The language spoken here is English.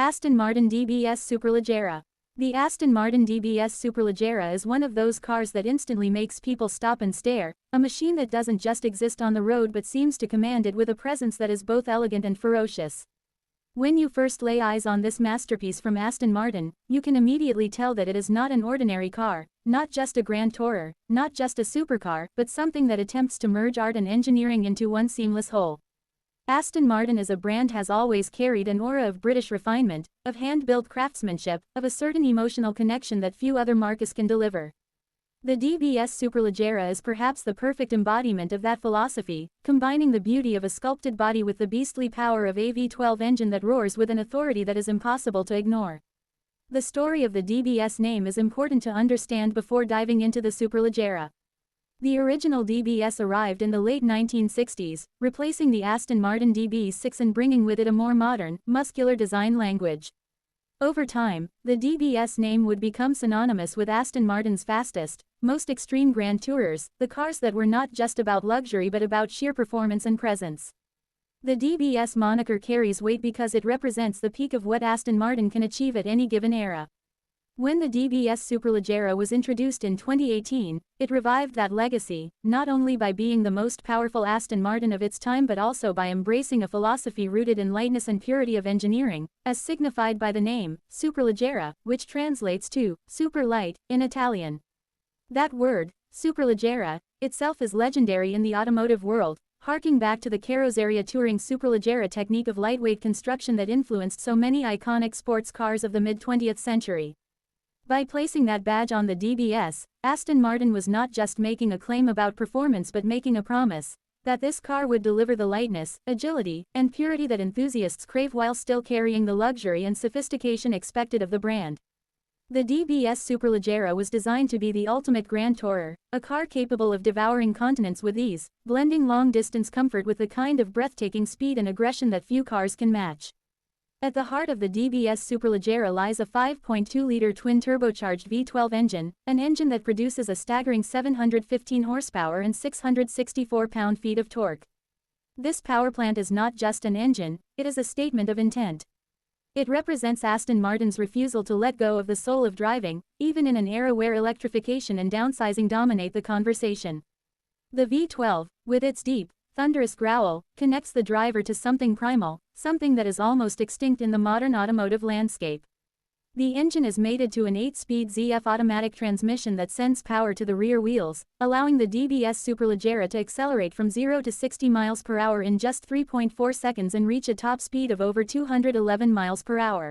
Aston Martin DBS Superleggera. The Aston Martin DBS Superleggera is one of those cars that instantly makes people stop and stare, a machine that doesn't just exist on the road but seems to command it with a presence that is both elegant and ferocious. When you first lay eyes on this masterpiece from Aston Martin, you can immediately tell that it is not an ordinary car, not just a grand tourer, not just a supercar, but something that attempts to merge art and engineering into one seamless whole. Aston Martin as a brand has always carried an aura of British refinement, of hand-built craftsmanship, of a certain emotional connection that few other marques can deliver. The DBS Superleggera is perhaps the perfect embodiment of that philosophy, combining the beauty of a sculpted body with the beastly power of a V12 engine that roars with an authority that is impossible to ignore. The story of the DBS name is important to understand before diving into the Superleggera. The original DBS arrived in the late 1960s, replacing the Aston Martin DB6 and bringing with it a more modern, muscular design language. Over time, the DBS name would become synonymous with Aston Martin's fastest, most extreme grand tourers, the cars that were not just about luxury but about sheer performance and presence. The DBS moniker carries weight because it represents the peak of what Aston Martin can achieve at any given era. When the DBS Superleggera was introduced in 2018, it revived that legacy, not only by being the most powerful Aston Martin of its time but also by embracing a philosophy rooted in lightness and purity of engineering, as signified by the name, Superleggera, which translates to super light in Italian. That word, Superleggera, itself is legendary in the automotive world, harking back to the Carrozzeria Touring Superleggera technique of lightweight construction that influenced so many iconic sports cars of the mid-20th century. By placing that badge on the DBS, Aston Martin was not just making a claim about performance but making a promise that this car would deliver the lightness, agility, and purity that enthusiasts crave while still carrying the luxury and sophistication expected of the brand. The DBS Superleggera was designed to be the ultimate grand tourer, a car capable of devouring continents with ease, blending long-distance comfort with the kind of breathtaking speed and aggression that few cars can match. At the heart of the DBS Superleggera lies a 5.2-liter twin-turbocharged V12 engine, an engine that produces a staggering 715 horsepower and 664 pound-feet of torque. This powerplant is not just an engine, it is a statement of intent. It represents Aston Martin's refusal to let go of the soul of driving, even in an era where electrification and downsizing dominate the conversation. The V12, with its deep, thunderous growl, connects the driver to something primal, something that is almost extinct in the modern automotive landscape. The engine is mated to an 8-speed ZF automatic transmission that sends power to the rear wheels, allowing the DBS Superleggera to accelerate from 0 to 60 miles per hour in just 3.4 seconds and reach a top speed of over 211 miles per hour.